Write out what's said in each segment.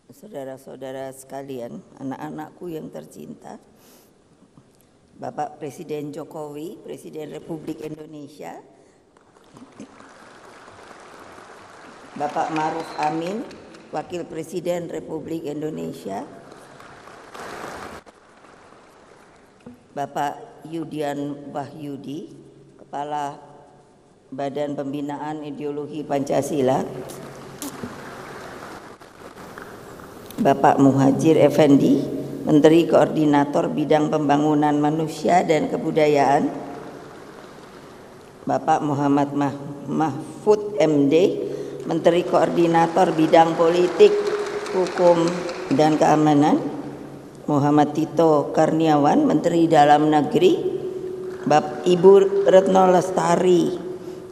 saudara-saudara sekalian, anak-anakku yang tercinta, Bapak Presiden Jokowi, Presiden Republik Indonesia, Bapak Ma'ruf Amin, Wakil Presiden Republik Indonesia, Bapak Yudian Wahyudi, Kepala Badan Pembinaan Ideologi Pancasila, Bapak Muhajir Effendi, Menteri Koordinator Bidang Pembangunan Manusia dan Kebudayaan, Bapak Muhammad Mahfud MD, Menteri Koordinator Bidang Politik, Hukum dan Keamanan, Muhammad Tito Karniawan, Menteri Dalam Negeri, Bapak Ibu Retno Lestari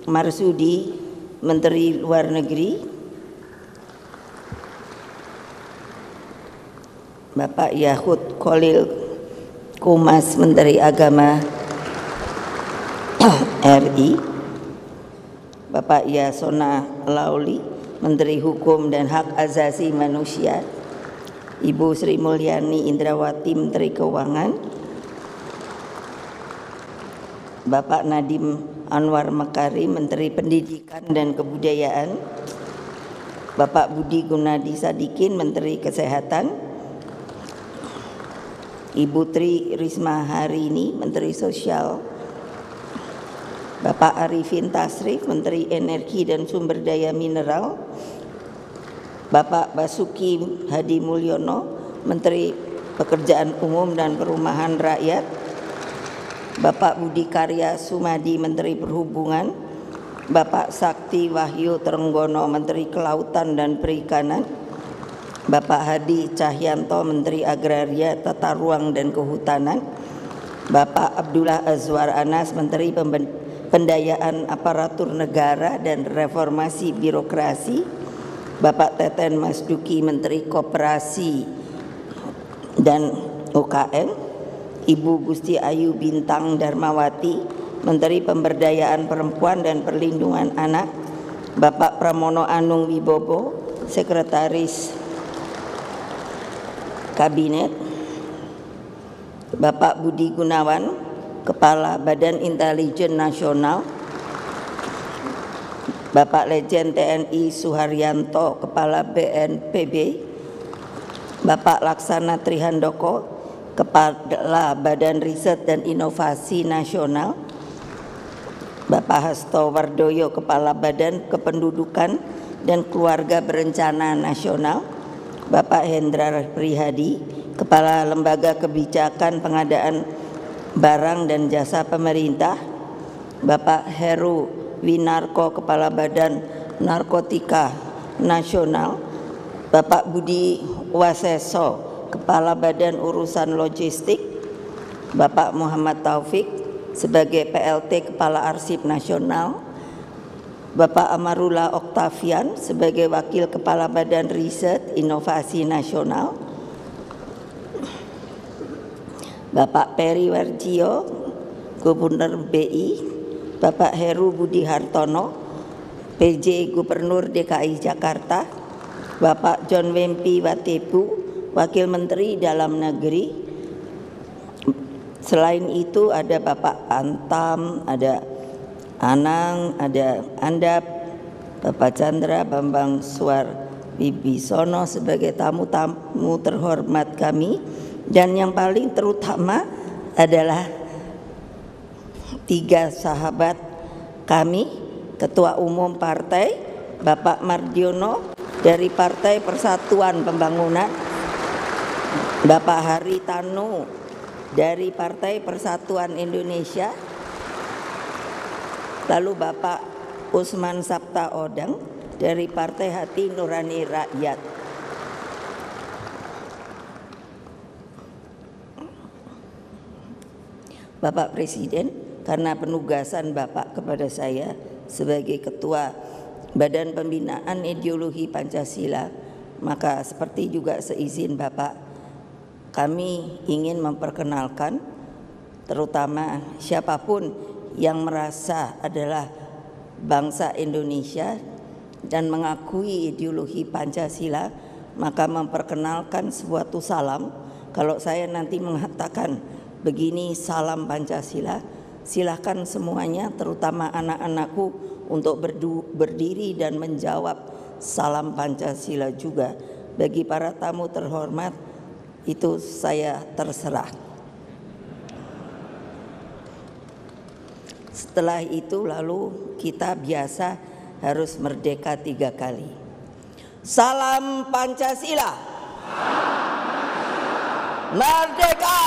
Marsudi, Menteri Luar Negeri, Bapak Yahud Khalil Kumas, Menteri Agama RI, Bapak Yasona Lauli, Menteri Hukum dan Hak Asasi Manusia, Ibu Sri Mulyani Indrawati, Menteri Keuangan, Bapak Nadiem Anwar Makarim, Menteri Pendidikan dan Kebudayaan, Bapak Budi Gunadi Sadikin, Menteri Kesehatan, Ibu Tri Risma Harini, Menteri Sosial, Bapak Arifin Tasrif, Menteri Energi dan Sumber Daya Mineral, Bapak Basuki Hadi Mulyono, Menteri Pekerjaan Umum dan Perumahan Rakyat, Bapak Budi Karya Sumadi, Menteri Perhubungan, Bapak Sakti Wahyu Trenggono, Menteri Kelautan dan Perikanan, Bapak Hadi Cahyanto, Menteri Agraria, Tata Ruang dan Kehutanan, Bapak Abdullah Azwar Anas, Menteri Pendayaan Aparatur Negara dan Reformasi Birokrasi, Bapak Teten Mas Duki, Menteri Koperasi dan UKM, Ibu Gusti Ayu Bintang Darmawati, Menteri Pemberdayaan Perempuan dan Perlindungan Anak, Bapak Pramono Anung Wibowo, Sekretaris Kabinet, Bapak Budi Gunawan, Kepala Badan Intelijen Nasional, Bapak Lejen TNI Suharyanto, Kepala BNPB, Bapak Laksana Trihandoko, Kepala Badan Riset dan Inovasi Nasional, Bapak Hasto Wardoyo, Kepala Badan Kependudukan dan Keluarga Berencana Nasional, Bapak Hendra Prihadi, Kepala Lembaga Kebijakan Pengadaan Barang dan Jasa Pemerintah, Bapak Heru Winarko, Kepala Badan Narkotika Nasional, Bapak Budi Waseso, Kepala Badan Urusan Logistik, Bapak Muhammad Taufik sebagai PLT Kepala Arsip Nasional, Bapak Amarullah Oktavian sebagai Wakil Kepala Badan Riset Inovasi Nasional, Bapak Peri Warjio, Gubernur BI, Bapak Heru Budi Hartono, PJ Gubernur DKI Jakarta, Bapak John Wempi Watepu, Wakil Menteri Dalam Negeri. Selain itu ada Bapak Antam, ada Anang, ada Andap, Bapak Chandra Bambang Suar Wibisono sebagai tamu-tamu terhormat kami, dan yang paling terutama adalah 3 sahabat kami, Ketua Umum Partai Bapak Mardiono dari Partai Persatuan Pembangunan, Bapak Haritanu dari Partai Persatuan Indonesia, lalu Bapak Usman Sabta Odang dari Partai Hati Nurani Rakyat. Bapak Presiden, karena penugasan Bapak kepada saya sebagai Ketua Badan Pembinaan Ideologi Pancasila, maka seperti juga seizin Bapak, kami ingin memperkenalkan terutama siapapun yang merasa adalah bangsa Indonesia dan mengakui ideologi Pancasila, maka memperkenalkan suatu salam. Kalau saya nanti mengatakan begini salam Pancasila, silahkan semuanya terutama anak-anakku untuk berdiri dan menjawab salam Pancasila juga. Bagi para tamu terhormat itu saya terserah. Setelah itu lalu kita biasa harus merdeka 3 kali. Salam Pancasila. Merdeka,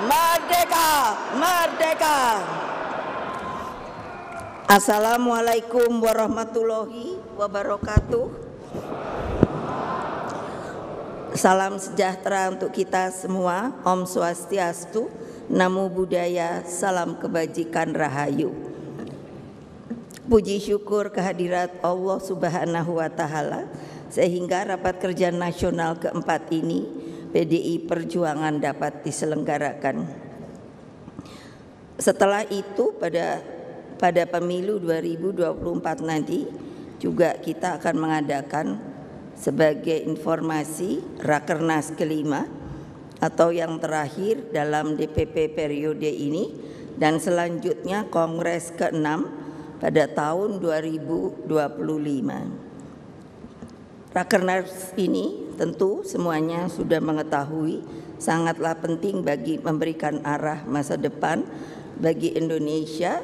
merdeka, merdeka. Assalamualaikum warahmatullahi wabarakatuh. Salam sejahtera untuk kita semua. Om Swastiastu, Namo Buddhaya, salam kebajikan rahayu. Puji syukur kehadirat Allah Subhanahu wa Ta'ala, sehingga rapat kerja nasional keempat ini PDI Perjuangan dapat diselenggarakan. Setelah itu pada pemilu 2024 nanti juga kita akan mengadakan sebagai informasi Rakernas kelima atau yang terakhir dalam DPP periode ini, dan selanjutnya Kongres ke-6 pada tahun 2025. Rakernas ini tentu semuanya sudah mengetahui sangatlah penting bagi memberikan arah masa depan bagi Indonesia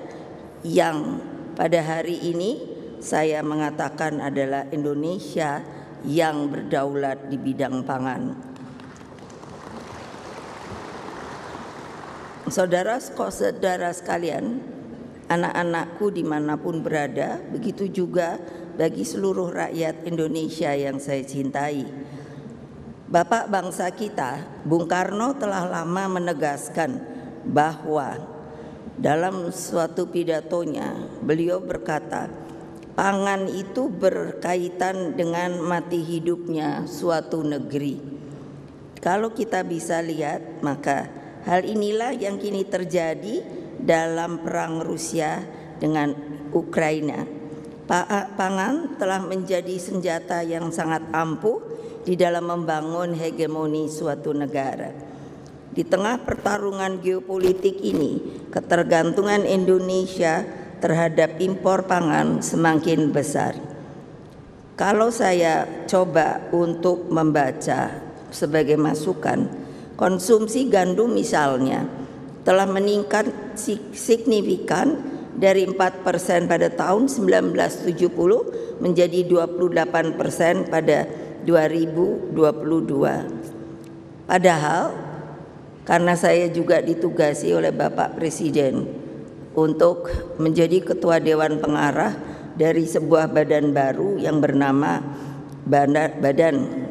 yang pada hari ini saya mengatakan adalah Indonesia yang berdaulat di bidang pangan. Saudara-saudara sekalian, anak-anakku dimanapun berada, begitu juga bagi seluruh rakyat Indonesia yang saya cintai. Bapak bangsa kita, Bung Karno, telah lama menegaskan bahwa dalam suatu pidatonya beliau berkata, pangan itu berkaitan dengan mati hidupnya suatu negeri. Kalau kita bisa lihat, maka hal inilah yang kini terjadi dalam perang Rusia dengan Ukraina. Pangan telah menjadi senjata yang sangat ampuh di dalam membangun hegemoni suatu negara. Di tengah pertarungan geopolitik ini, ketergantungan Indonesia terhadap impor pangan semakin besar. Kalau saya coba untuk membaca sebagai masukan, konsumsi gandum misalnya telah meningkat signifikan dari 4% pada tahun 1970 menjadi 28% pada 2022. Padahal karena saya juga ditugasi oleh Bapak Presiden untuk menjadi ketua Dewan Pengarah dari sebuah badan baru yang bernama Badan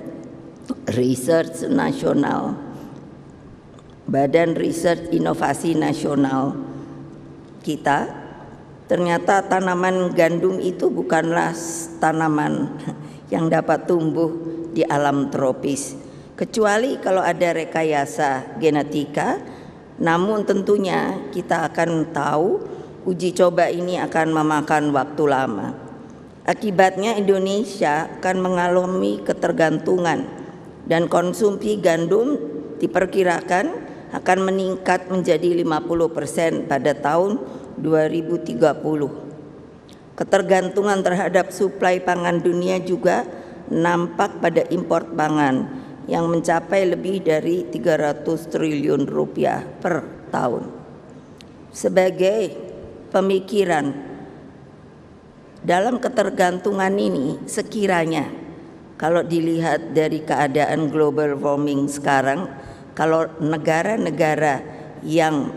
Research Nasional, Badan Riset Inovasi Nasional kita. Ternyata tanaman gandum itu bukanlah tanaman yang dapat tumbuh di alam tropis, kecuali kalau ada rekayasa genetika. Namun tentunya kita akan tahu uji coba ini akan memakan waktu lama. Akibatnya Indonesia akan mengalami ketergantungan dan konsumsi gandum diperkirakan akan meningkat menjadi 50% pada tahun 2030. Ketergantungan terhadap suplai pangan dunia juga nampak pada impor pangan yang mencapai lebih dari 300 triliun rupiah per tahun. Sebagai pemikiran dalam ketergantungan ini, sekiranya kalau dilihat dari keadaan global warming sekarang, kalau negara-negara yang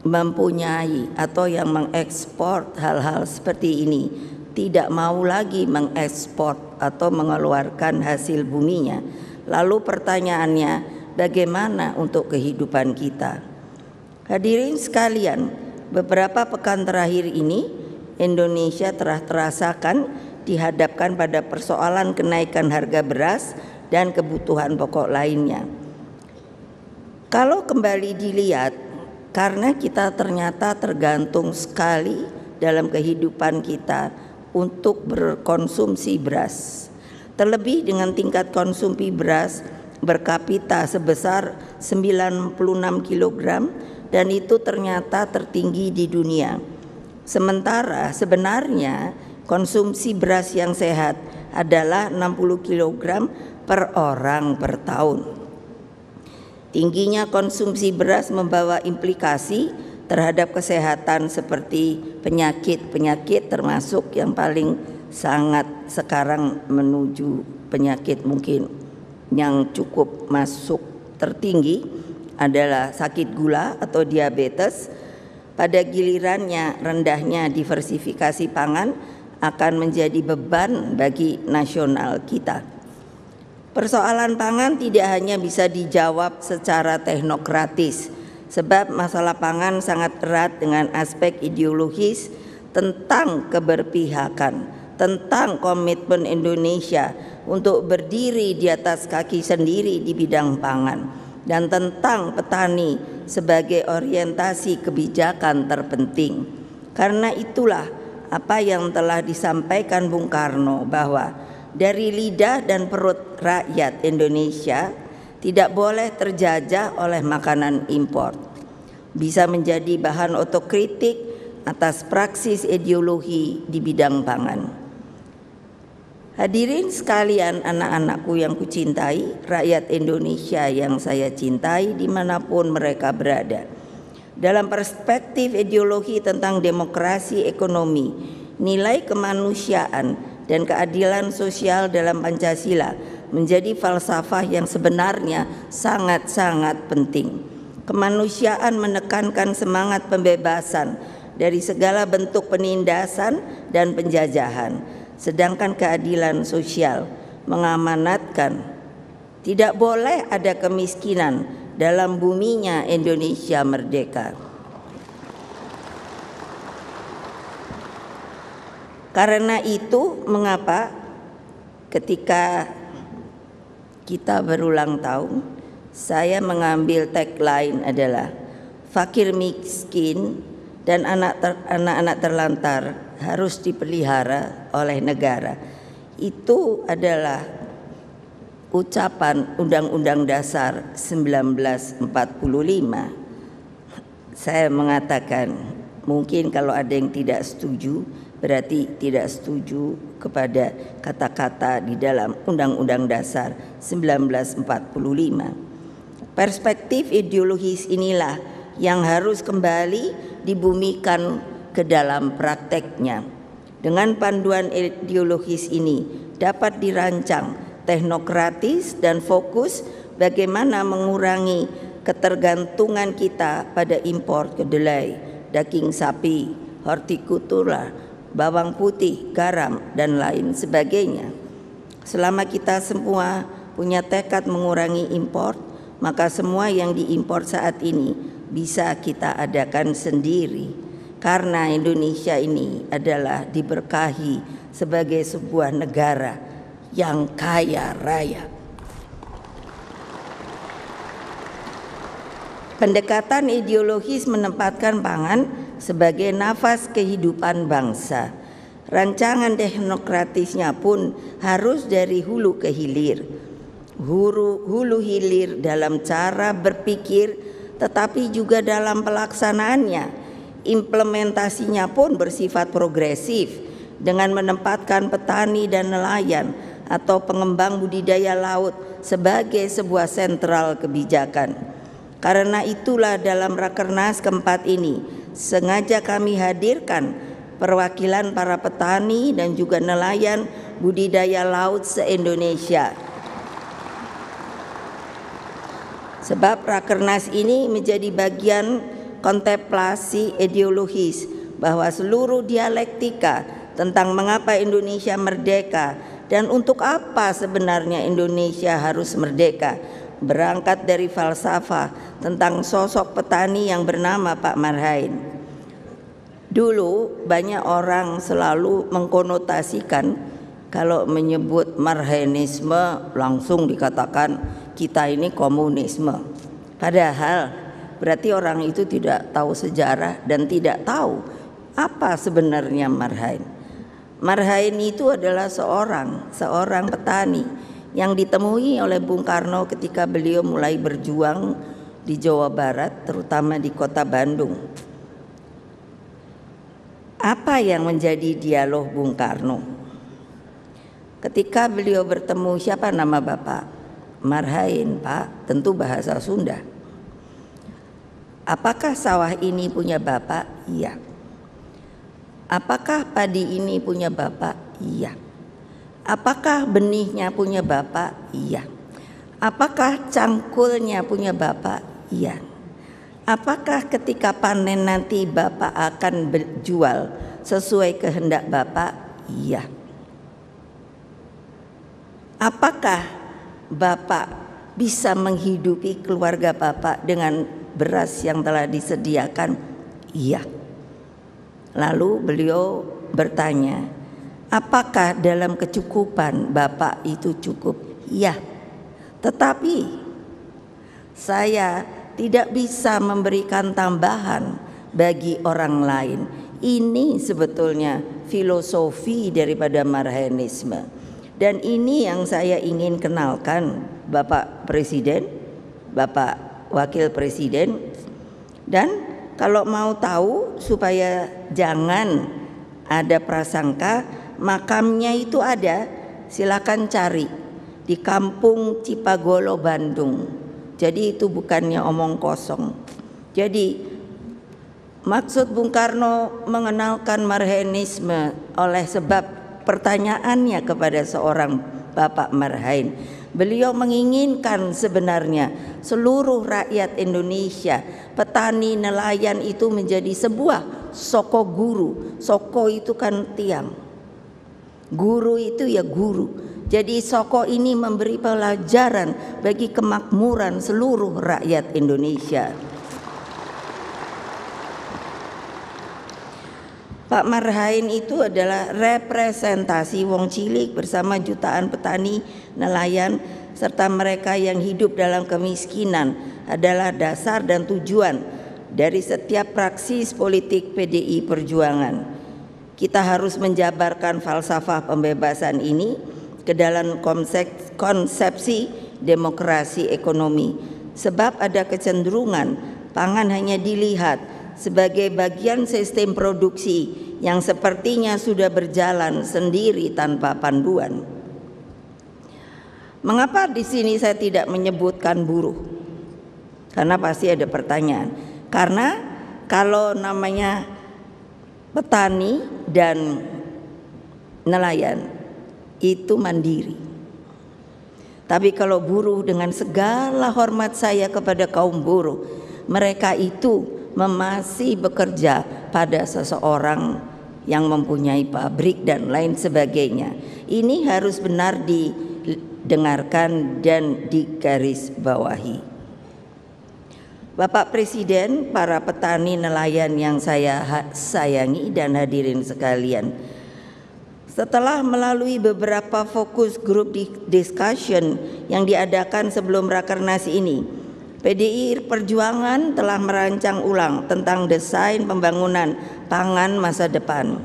mempunyai atau yang mengekspor hal-hal seperti ini tidak mau lagi mengekspor atau mengeluarkan hasil buminya, lalu pertanyaannya, bagaimana untuk kehidupan kita? Hadirin sekalian, beberapa pekan terakhir ini Indonesia telah terasakan dihadapkan pada persoalan kenaikan harga beras dan kebutuhan pokok lainnya. Kalau kembali dilihat, karena kita ternyata tergantung sekali dalam kehidupan kita untuk berkonsumsi beras, Terlebih dengan tingkat konsumsi beras berkapita sebesar 96 kg dan itu ternyata tertinggi di dunia. Sementara sebenarnya konsumsi beras yang sehat adalah 60 kg per orang per tahun. Tingginya konsumsi beras membawa implikasi terhadap kesehatan seperti penyakit-penyakit, termasuk yang paling sangat sekarang menuju penyakit mungkin yang cukup masuk tertinggi adalah sakit gula atau diabetes. Pada gilirannya rendahnya diversifikasi pangan akan menjadi beban bagi nasional kita. Persoalan pangan tidak hanya bisa dijawab secara teknokratis, sebab masalah pangan sangat erat dengan aspek ideologis tentang keberpihakan, tentang komitmen Indonesia untuk berdiri di atas kaki sendiri di bidang pangan, dan tentang petani sebagai orientasi kebijakan terpenting. Karena itulah apa yang telah disampaikan Bung Karno bahwa dari lidah dan perut rakyat Indonesia tidak boleh terjajah oleh makanan impor. Bisa menjadi bahan otokritik atas praksis ideologi di bidang pangan. Hadirin sekalian, anak-anakku yang kucintai, rakyat Indonesia yang saya cintai dimanapun mereka berada. Dalam perspektif ideologi tentang demokrasi ekonomi, nilai kemanusiaan dan keadilan sosial dalam Pancasila menjadi falsafah yang sebenarnya sangat-sangat penting. Kemanusiaan menekankan semangat pembebasan dari segala bentuk penindasan dan penjajahan. Sedangkan keadilan sosial mengamanatkan tidak boleh ada kemiskinan dalam buminya Indonesia merdeka. Karena itu mengapa ketika kita berulang tahun saya mengambil tagline adalah fakir miskin dan anak-anak terlantar harus dipelihara oleh negara. Itu adalah ucapan Undang-Undang Dasar 1945. Saya mengatakan mungkin kalau ada yang tidak setuju berarti tidak setuju kepada kata-kata di dalam Undang-Undang Dasar 1945. Perspektif ideologis inilah yang harus kembali dibumikan ke dalam prakteknya. Dengan panduan ideologis ini dapat dirancang teknokratis dan fokus bagaimana mengurangi ketergantungan kita pada impor kedelai, daging sapi, hortikultura, bawang putih, garam, dan lain sebagainya. Selama kita semua punya tekad mengurangi impor, maka semua yang diimpor saat ini bisa kita adakan sendiri, karena Indonesia ini adalah diberkahi sebagai sebuah negara yang kaya raya. Pendekatan ideologis menempatkan pangan sebagai nafas kehidupan bangsa. Rancangan teknokratisnya pun harus dari hulu ke hilir. Hulu hilir dalam cara berpikir tetapi juga dalam pelaksanaannya. Implementasinya pun bersifat progresif dengan menempatkan petani dan nelayan atau pengembang budidaya laut sebagai sebuah sentral kebijakan. Karena itulah dalam Rakernas keempat ini sengaja kami hadirkan perwakilan para petani dan juga nelayan budidaya laut se-Indonesia. Sebab Rakernas ini menjadi bagian kontemplasi ideologis bahwa seluruh dialektika tentang mengapa Indonesia merdeka dan untuk apa sebenarnya Indonesia harus merdeka berangkat dari falsafah tentang sosok petani yang bernama Pak Marhain. Dulu banyak orang selalu mengkonotasikan kalau menyebut Marhainisme langsung dikatakan kita ini komunisme. Padahal berarti orang itu tidak tahu sejarah dan tidak tahu apa sebenarnya Marhain. Marhain itu adalah seorang petani yang ditemui oleh Bung Karno ketika beliau mulai berjuang di Jawa Barat, terutama di kota Bandung. Apa yang menjadi dialog Bung Karno? Ketika beliau bertemu, siapa nama Bapak? Marhain, Pak, tentu bahasa Sunda. Apakah sawah ini punya Bapak? Iya. Apakah padi ini punya Bapak? Iya. Apakah benihnya punya Bapak? Iya. Apakah cangkulnya punya Bapak? Iya. Apakah ketika panen nanti Bapak akan berjual sesuai kehendak Bapak? Iya. Apakah Bapak bisa menghidupi keluarga Bapak dengan beras yang telah disediakan? Iya. Lalu beliau bertanya, apakah dalam kecukupan Bapak itu cukup? Iya. Tetapi saya tidak bisa memberikan tambahan bagi orang lain. Ini sebetulnya filosofi daripada Marhainisme. Dan ini yang saya ingin kenalkan Bapak Presiden, Bapak Wakil Presiden. Dan kalau mau tahu supaya jangan ada prasangka, makamnya itu ada, silakan cari di Kampung Cipagolo, Bandung. Jadi itu bukannya omong kosong. Jadi maksud Bung Karno mengenalkan Marhainisme oleh sebab pertanyaannya kepada seorang Bapak Marhain. Beliau menginginkan sebenarnya seluruh rakyat Indonesia, petani, nelayan itu menjadi sebuah soko guru. Soko itu kan tiang, guru itu ya guru. Jadi soko ini memberi pelajaran bagi kemakmuran seluruh rakyat Indonesia. Pak Marhain itu adalah representasi wong cilik bersama jutaan petani, nelayan, serta mereka yang hidup dalam kemiskinan adalah dasar dan tujuan dari setiap praksis politik PDI Perjuangan. Kita harus menjabarkan falsafah pembebasan ini ke dalam konsepsi demokrasi ekonomi, sebab ada kecenderungan pangan hanya dilihat sebagai bagian sistem produksi yang sepertinya sudah berjalan sendiri tanpa panduan. Mengapa di sini saya tidak menyebutkan buruh? Karena pasti ada pertanyaan. Karena kalau namanya petani dan nelayan itu mandiri. Tapi kalau buruh, dengan segala hormat saya kepada kaum buruh, mereka itu masih bekerja pada seseorang yang mempunyai pabrik dan lain sebagainya. Ini harus benar didengarkan dan digarisbawahi. Bapak Presiden, para petani nelayan yang saya sayangi dan hadirin sekalian, setelah melalui beberapa fokus group discussion yang diadakan sebelum Rakernas ini, PDI Perjuangan telah merancang ulang tentang desain pembangunan pangan masa depan.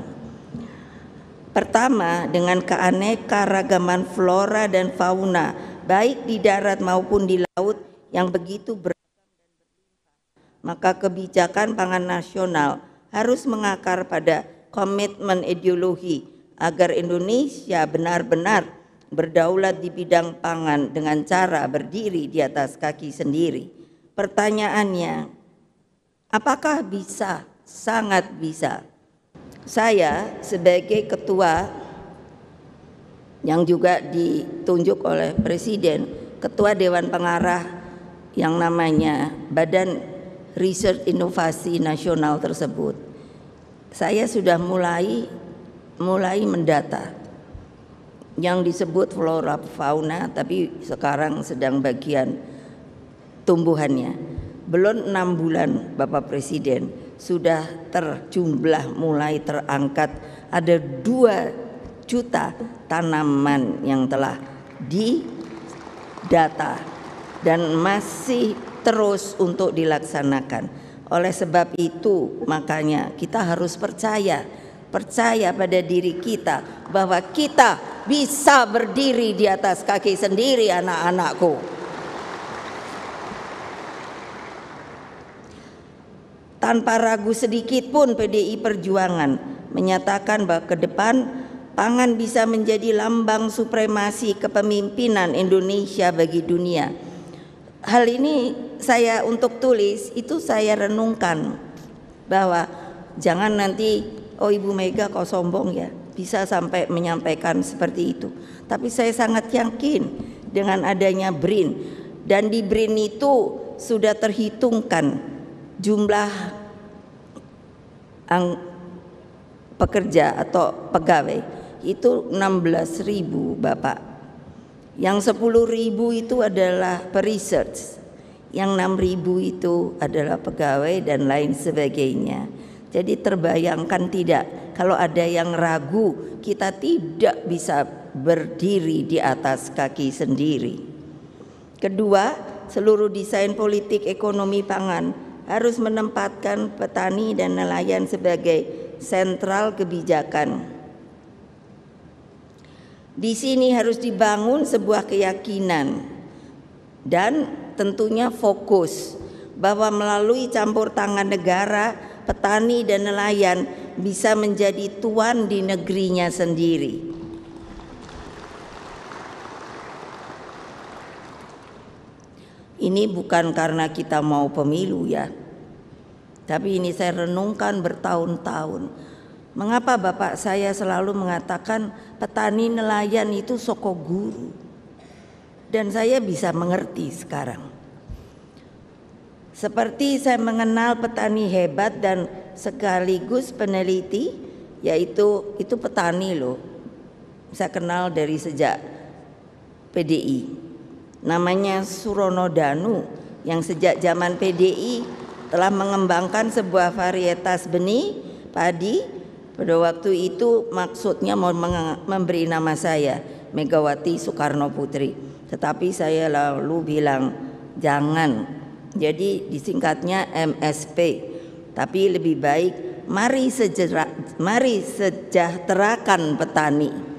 Pertama, dengan keanekaragaman flora dan fauna baik di darat maupun di laut yang begitu beragam dan berlimpah, maka kebijakan pangan nasional harus mengakar pada komitmen ideologi agar Indonesia benar-benar berdaulat di bidang pangan dengan cara berdiri di atas kaki sendiri. Pertanyaannya, apakah bisa? Sangat bisa. Saya sebagai ketua yang juga ditunjuk oleh Presiden, ketua Dewan Pengarah yang namanya Badan Riset Inovasi Nasional tersebut, saya sudah mulai mendata yang disebut flora fauna, tapi sekarang sedang bagian tumbuhannya. Belum 6 bulan Bapak Presiden sudah terjumlah, mulai terangkat ada 2 juta tanaman yang telah didata dan masih terus untuk dilaksanakan. Oleh sebab itu makanya kita harus percaya percaya pada diri kita bahwa kita bisa berdiri di atas kaki sendiri, anak-anakku. Tanpa ragu sedikit pun PDI Perjuangan menyatakan bahwa ke depan pangan bisa menjadi lambang supremasi kepemimpinan Indonesia bagi dunia. Hal ini saya untuk tulis, itu saya renungkan bahwa jangan nanti, oh Ibu Mega kok sombong ya, bisa sampai menyampaikan seperti itu. Tapi saya sangat yakin dengan adanya BRIN, dan di BRIN itu sudah terhitungkan jumlah pekerja atau pegawai itu 16.000 Bapak. Yang 10.000 itu adalah per-research, yang 6.000 itu adalah pegawai dan lain sebagainya. Jadi terbayangkan tidak kalau ada yang ragu, kita tidak bisa berdiri di atas kaki sendiri. Kedua, seluruh desain politik ekonomi pangan harus menempatkan petani dan nelayan sebagai sentral kebijakan. Di sini harus dibangun sebuah keyakinan dan tentunya fokus bahwa melalui campur tangan negara, petani dan nelayan bisa menjadi tuan di negerinya sendiri. Ini bukan karena kita mau pemilu ya, tapi ini saya renungkan bertahun-tahun. Mengapa bapak saya selalu mengatakan petani nelayan itu soko guru? Dan saya bisa mengerti sekarang. Seperti saya mengenal petani hebat dan sekaligus peneliti, yaitu itu petani loh. Saya kenal dari sejak PDI. Namanya Surono Danu, yang sejak zaman PDI telah mengembangkan sebuah varietas benih padi. Pada waktu itu maksudnya mau memberi nama saya Megawati Soekarno Putri, tetapi saya lalu bilang jangan, jadi disingkatnya MSP, tapi lebih baik mari sejahterakan petani.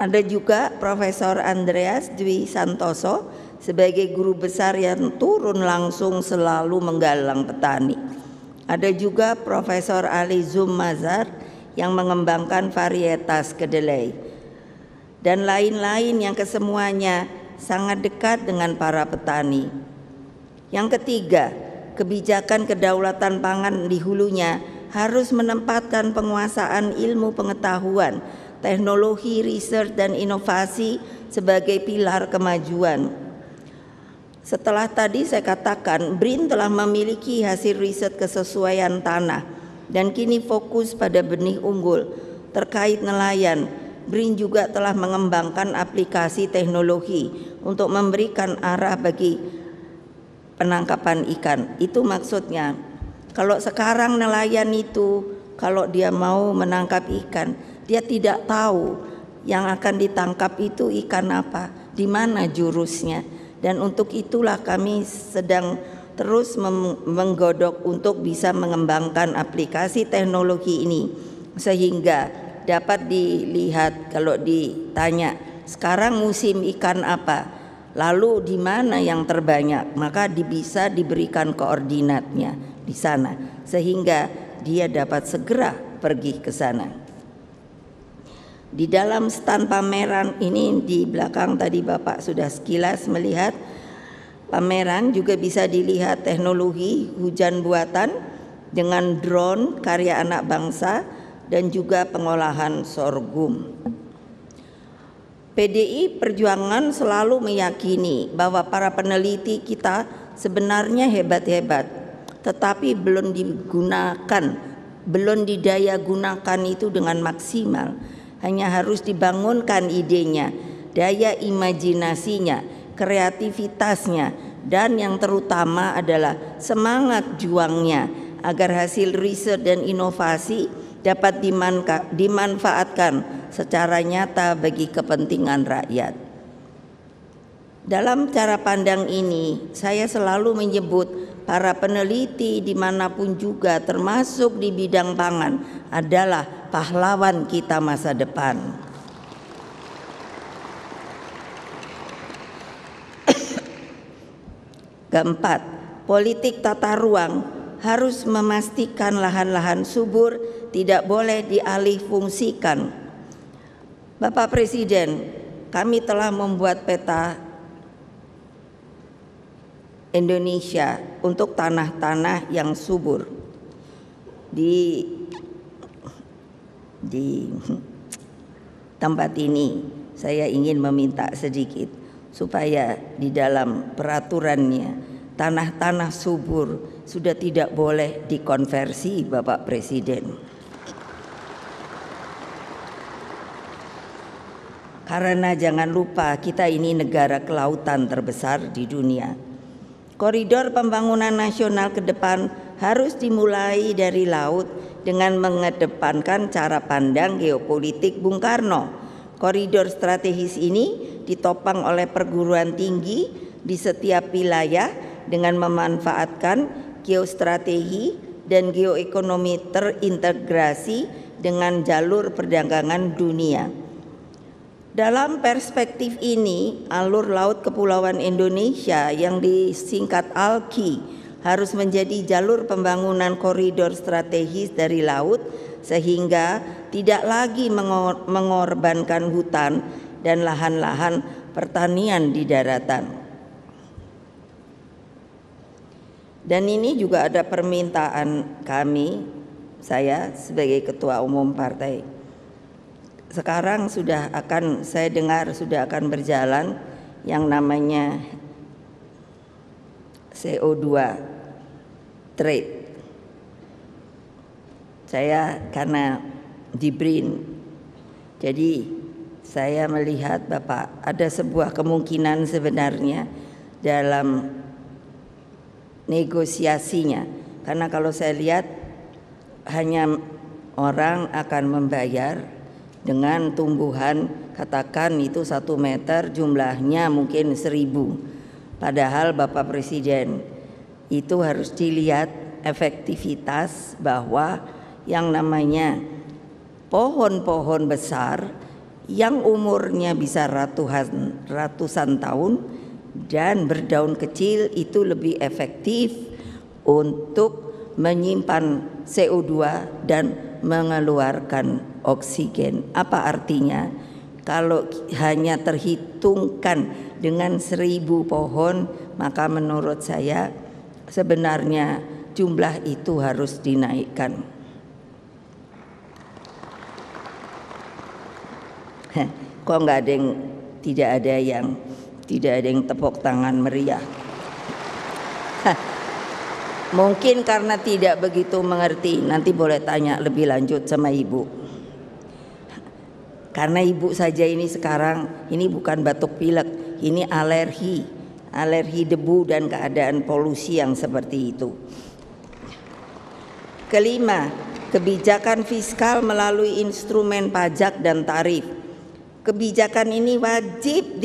Ada juga Profesor Andreas Dwi Santoso sebagai guru besar yang turun langsung selalu menggalang petani. Ada juga Profesor Ali Zumazar yang mengembangkan varietas kedelai, dan lain-lain yang kesemuanya sangat dekat dengan para petani. Yang ketiga, kebijakan kedaulatan pangan di hulunya harus menempatkan penguasaan ilmu pengetahuan, teknologi, riset dan inovasi sebagai pilar kemajuan. Setelah tadi saya katakan, BRIN telah memiliki hasil riset kesesuaian tanah dan kini fokus pada benih unggul. Terkait nelayan, BRIN juga telah mengembangkan aplikasi teknologi untuk memberikan arah bagi penangkapan ikan. Itu maksudnya, kalau sekarang nelayan itu kalau dia mau menangkap ikan, dia tidak tahu yang akan ditangkap itu ikan apa, di mana jurusnya. Dan untuk itulah kami sedang terus menggodok untuk bisa mengembangkan aplikasi teknologi ini, sehingga dapat dilihat kalau ditanya sekarang musim ikan apa, lalu di mana yang terbanyak, maka bisa diberikan koordinatnya di sana sehingga dia dapat segera pergi ke sana. Di dalam stand pameran ini di belakang tadi Bapak sudah sekilas melihat, pameran juga bisa dilihat teknologi hujan buatan dengan drone karya anak bangsa dan juga pengolahan sorghum. PDI Perjuangan selalu meyakini bahwa para peneliti kita sebenarnya hebat-hebat, tetapi belum didaya gunakan itu dengan maksimal. Hanya harus dibangunkan idenya, daya imajinasinya, kreativitasnya, dan yang terutama adalah semangat juangnya agar hasil riset dan inovasi dapat dimanfaatkan secara nyata bagi kepentingan rakyat. Dalam cara pandang ini, saya selalu menyebut para peneliti dimanapun juga termasuk di bidang pangan adalah pahlawan kita masa depan. Keempat, politik tata ruang harus memastikan lahan-lahan subur tidak boleh dialihfungsikan. Bapak Presiden, kami telah membuat peta Indonesia untuk tanah-tanah yang subur. Di tempat ini saya ingin meminta sedikit supaya di dalam peraturannya tanah-tanah subur sudah tidak boleh dikonversi, Bapak Presiden. Karena jangan lupa kita ini negara kelautan terbesar di dunia. Koridor pembangunan nasional ke depan harus dimulai dari laut dengan mengedepankan cara pandang geopolitik Bung Karno. Koridor strategis ini ditopang oleh perguruan tinggi di setiap wilayah dengan memanfaatkan geostrategi dan geoekonomi terintegrasi dengan jalur perdagangan dunia. Dalam perspektif ini, alur laut Kepulauan Indonesia yang disingkat ALKI harus menjadi jalur pembangunan koridor strategis dari laut sehingga tidak lagi mengorbankan hutan dan lahan-lahan pertanian di daratan. Dan ini juga ada permintaan kami, saya sebagai Ketua Umum Partai. Sekarang saya dengar sudah akan berjalan yang namanya CO2 trade. Saya karena di BRIN, jadi saya melihat Bapak ada sebuah kemungkinan sebenarnya dalam negosiasinya. Karena kalau saya lihat hanya orang akan membayar dengan tumbuhan katakan itu 1 meter jumlahnya mungkin 1.000. Padahal Bapak Presiden itu harus dilihat efektivitas bahwa yang namanya pohon-pohon besar yang umurnya bisa ratusan tahun dan berdaun kecil itu lebih efektif untuk menyimpan CO2 dan mengeluarkan oksigen. Apa artinya? Kalau hanya terhitungkan dengan 1.000 pohon, maka menurut saya sebenarnya jumlah itu harus dinaikkan. Kok tidak ada yang tepuk tangan meriah? Mungkin karena tidak begitu mengerti. Nanti boleh tanya lebih lanjut sama Ibu. Karena Ibu saja ini sekarang ini bukan batuk pilek, ini alergi debu dan keadaan polusi yang seperti itu. Kelima, kebijakan fiskal melalui instrumen pajak dan tarif. Kebijakan ini wajib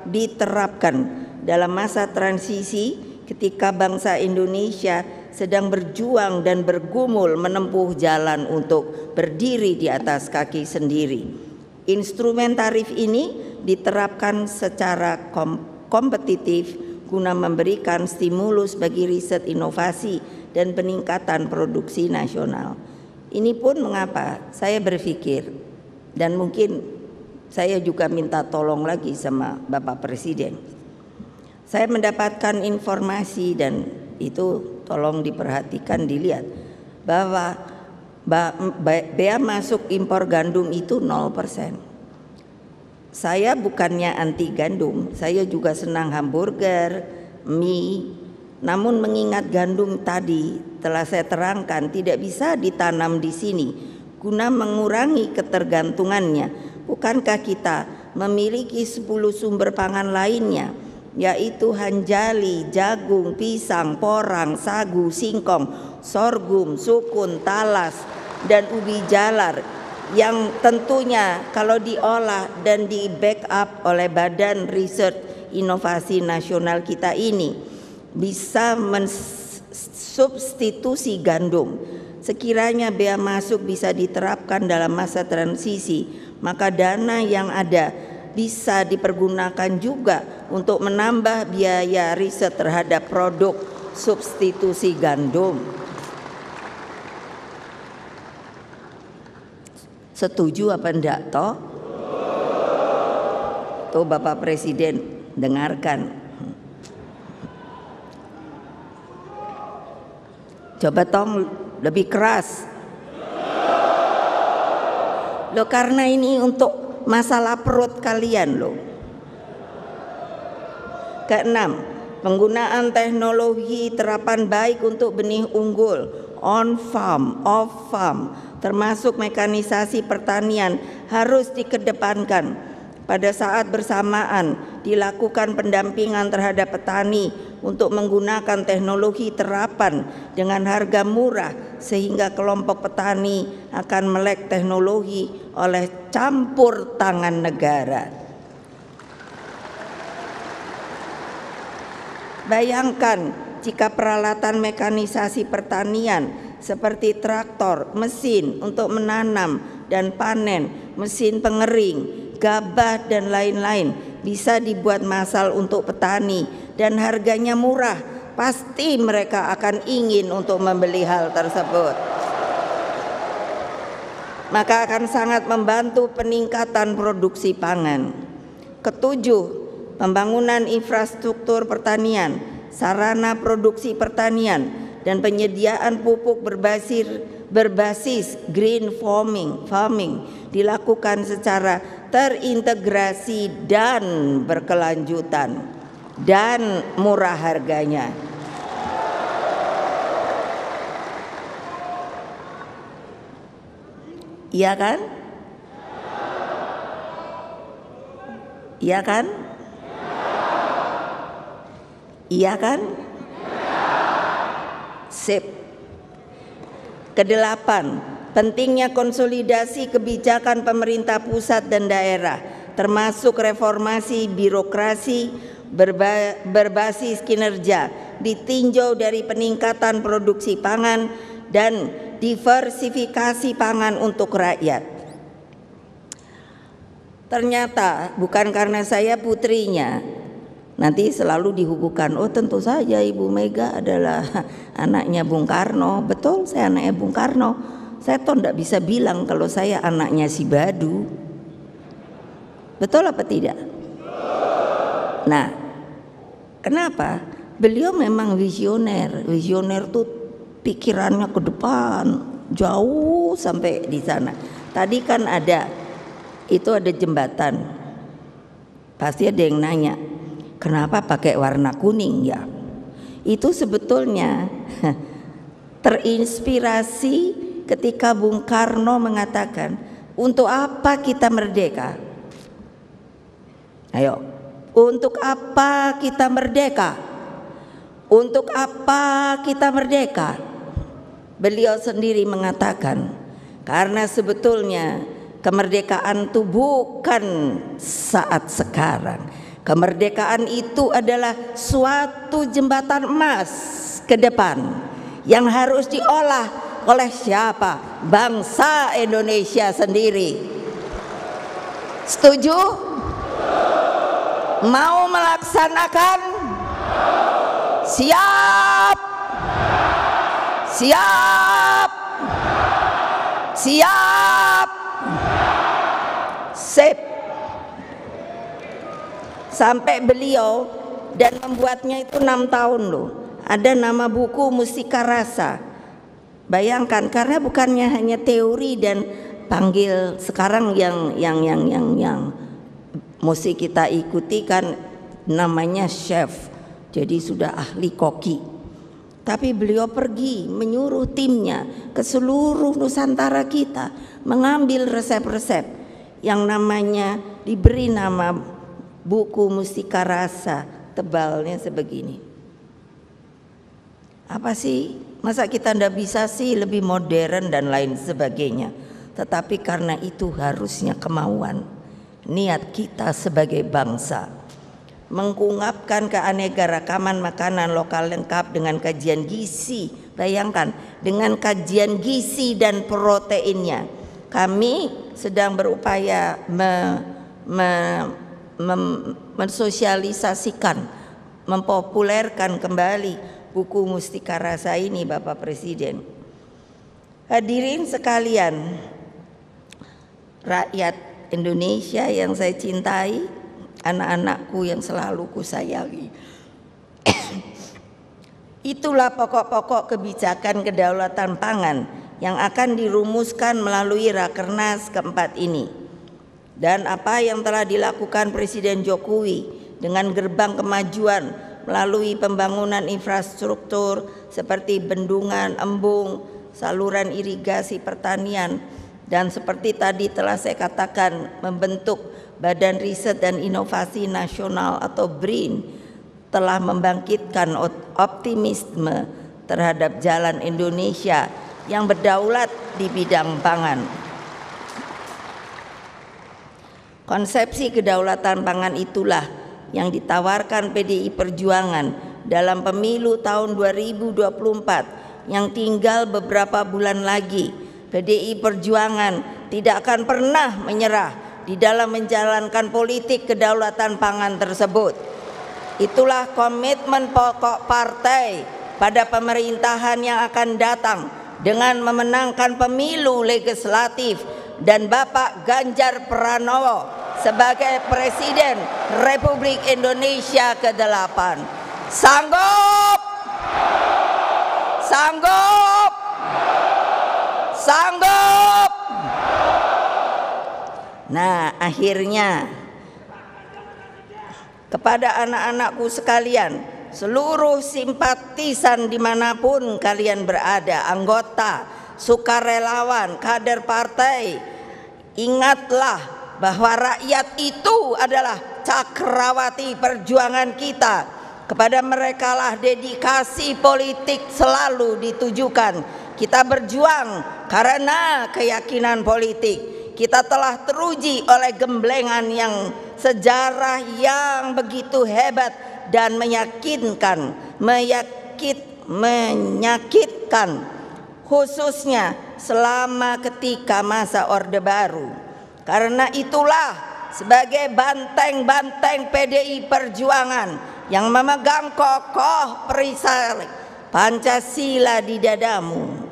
diterapkan dalam masa transisi ketika bangsa Indonesia sedang berjuang dan bergumul menempuh jalan untuk berdiri di atas kaki sendiri. Instrumen tarif ini diterapkan secara kompetitif guna memberikan stimulus bagi riset inovasi dan peningkatan produksi nasional. Ini pun mengapa saya berpikir dan mungkin saya juga minta tolong lagi sama Bapak Presiden. Saya mendapatkan informasi dan itu tolong diperhatikan, dilihat bahwa bea masuk impor gandum itu 0%. Saya bukannya anti gandum, saya juga senang hamburger, mie. Namun mengingat gandum tadi telah saya terangkan tidak bisa ditanam di sini guna mengurangi ketergantungannya. Bukankah kita memiliki 10 sumber pangan lainnya, yaitu hanjali, jagung, pisang, porang, sagu, singkong, sorghum, sukun, talas, dan ubi jalar yang tentunya kalau diolah dan di backup oleh Badan Riset Inovasi Nasional kita ini bisa mensubstitusi gandum. Sekiranya bea masuk bisa diterapkan dalam masa transisi, maka dana yang ada bisa dipergunakan juga untuk menambah biaya riset terhadap produk substitusi gandum. Setuju apa enggak toh? Tuh Bapak Presiden dengarkan. Coba tong lebih keras. Loh, karena ini untuk masalah perut kalian loh. Keenam, penggunaan teknologi terapan baik untuk benih unggul, on farm, off farm, termasuk mekanisasi pertanian harus dikedepankan. Pada saat bersamaan dilakukan pendampingan terhadap petani untuk menggunakan teknologi terapan dengan harga murah, sehingga kelompok petani akan melek teknologi oleh campur tangan negara. Bayangkan jika peralatan mekanisasi pertanian seperti traktor, mesin untuk menanam dan panen, mesin pengering, gabah dan lain-lain bisa dibuat massal untuk petani dan harganya murah, pasti mereka akan ingin untuk membeli hal tersebut. Maka akan sangat membantu peningkatan produksi pangan. Ketujuh, pembangunan infrastruktur pertanian, sarana produksi pertanian, dan penyediaan pupuk berbasis green farming dilakukan secara terintegrasi dan berkelanjutan dan murah harganya. Iya kan? Iya kan? Iya kan? Sip. Kedelapan, pentingnya konsolidasi kebijakan pemerintah pusat dan daerah, termasuk reformasi birokrasi berbasis kinerja, ditinjau dari peningkatan produksi pangan dan diversifikasi pangan untuk rakyat. Ternyata bukan karena saya putrinya, nanti selalu dihubungkan, oh tentu saja Ibu Mega adalah anaknya Bung Karno. Betul, saya anaknya Bung Karno. Saya toh tidak bisa bilang kalau saya anaknya si Badu. Betul apa tidak? Nah, kenapa? Beliau memang visioner. Visioner tuh pikirannya ke depan, jauh sampai di sana. Tadi kan ada jembatan. Pasti ada yang nanya, kenapa pakai warna kuning ya? Itu sebetulnya terinspirasi ketika Bung Karno mengatakan, untuk apa kita merdeka? Ayo, untuk apa kita merdeka? Untuk apa kita merdeka? Beliau sendiri mengatakan, karena sebetulnya kemerdekaan itu bukan saat sekarang. Kemerdekaan itu adalah suatu jembatan emas ke depan yang harus diolah oleh siapa? Bangsa Indonesia sendiri. Setuju? Mau melaksanakan? Siap? Siap? Siap? Sip. Sampai beliau dan membuatnya itu 6 tahun loh. Ada nama buku Mustika Rasa. Bayangkan, karena bukannya hanya teori dan panggil sekarang yang mesti kita ikuti kan namanya chef. Jadi sudah ahli koki. Tapi beliau pergi menyuruh timnya ke seluruh Nusantara kita mengambil resep-resep yang namanya diberi nama buku Mustika Rasa, tebalnya sebegini. Apa sih? Masa kita ndak bisa sih lebih modern dan lain sebagainya. Tetapi karena itu harusnya kemauan, niat kita sebagai bangsa. mengungkapkan keanekaragaman makanan lokal lengkap dengan kajian gizi. Bayangkan, dengan kajian gizi dan proteinnya. Kami sedang berupaya mensosialisasikan, mempopulerkan kembali buku Mustika Rasa ini, Bapak Presiden. Hadirin sekalian, rakyat Indonesia yang saya cintai, anak-anakku yang selalu kusayangi. Itulah pokok-pokok kebijakan kedaulatan pangan yang akan dirumuskan melalui Rakernas keempat ini. Dan apa yang telah dilakukan Presiden Jokowi dengan gerbang kemajuan melalui pembangunan infrastruktur seperti bendungan, embung, saluran irigasi pertanian, dan seperti tadi telah saya katakan, membentuk Badan Riset dan Inovasi Nasional atau BRIN, telah membangkitkan optimisme terhadap jalan Indonesia yang berdaulat di bidang pangan. Konsepsi kedaulatan pangan itulah yang ditawarkan PDI Perjuangan dalam pemilu tahun 2024 yang tinggal beberapa bulan lagi. PDI Perjuangan tidak akan pernah menyerah di dalam menjalankan politik kedaulatan pangan tersebut. Itulah komitmen pokok partai pada pemerintahan yang akan datang dengan memenangkan pemilu legislatif dan Bapak Ganjar Pranowo sebagai Presiden Republik Indonesia ke-8. Sanggup? Sanggup? Sanggup? Nah, akhirnya kepada anak-anakku sekalian, seluruh simpatisan dimanapun kalian berada, anggota, sukarelawan, kader partai, ingatlah bahwa rakyat itu adalah cakrawati perjuangan kita. Kepada merekalah dedikasi politik selalu ditujukan. Kita berjuang karena keyakinan politik. Kita telah teruji oleh gemblengan yang sejarah yang begitu hebat dan menyakitkan, khususnya selama ketika masa Orde Baru. Karena itulah sebagai banteng-banteng PDI Perjuangan yang memegang kokoh perisai Pancasila di dadamu,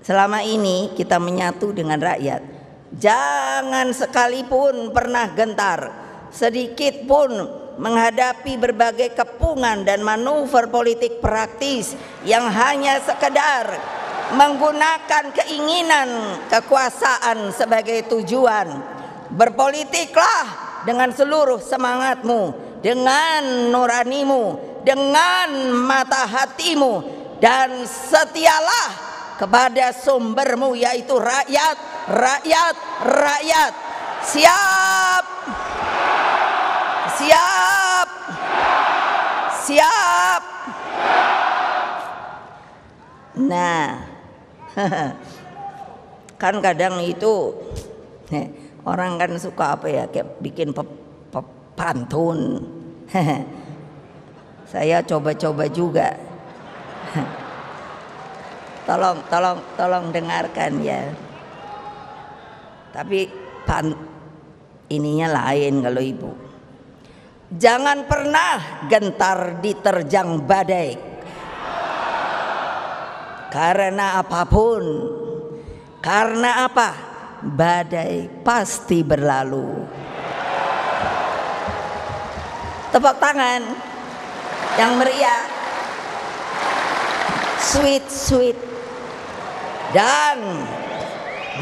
selama ini kita menyatu dengan rakyat. Jangan sekalipun pernah gentar, sedikit pun menghadapi berbagai kepungan dan manuver politik praktis yang hanya sekedar menggunakan keinginan kekuasaan sebagai tujuan. Berpolitiklah dengan seluruh semangatmu, dengan nuranimu, dengan mata hatimu, dan setialah kepada sumbermu, yaitu rakyat, rakyat, rakyat. Siap, siap, siap. Nah, kan kadang itu orang kan suka apa ya, kayak bikin pantun. Saya coba-coba juga. Tolong dengarkan ya. Tapi ininya lain kalau ibu. Jangan pernah gentar diterjang badai. Karena apapun, karena apa? Badai pasti berlalu. Tepuk tangan yang meriah, sweet sweet. Dan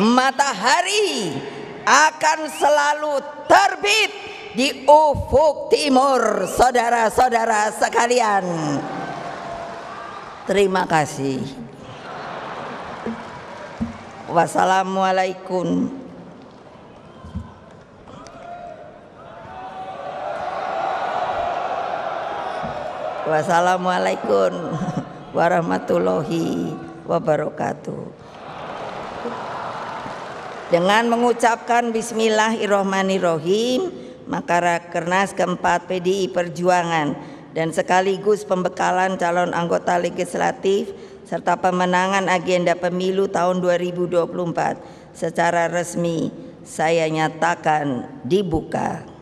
matahari akan selalu terbit di ufuk timur, saudara-saudara sekalian. Terima kasih. Wassalamualaikum. Wassalamualaikum warahmatullahi wabarakatuh. Dengan mengucapkan bismillahirrahmanirrahim, maka Rakernas keempat PDI Perjuangan dan sekaligus pembekalan calon anggota legislatif serta pemenangan agenda pemilu tahun 2024 secara resmi saya nyatakan dibuka.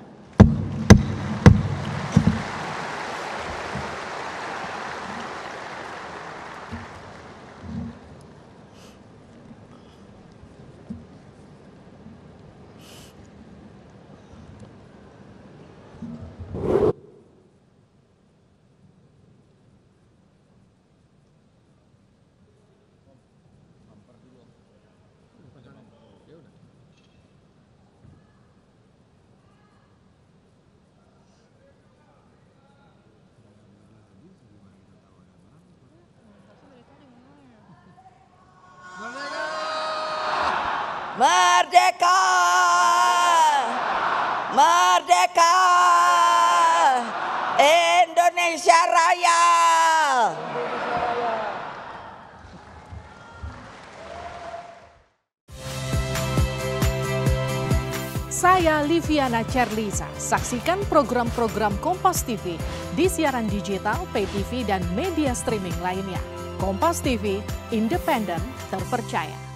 Merdeka! Merdeka! Indonesia Raya! Saya Liviana Cerlisa. Saksikan program-program Kompas TV di siaran digital, pay TV, dan media streaming lainnya. Kompas TV, independen, terpercaya.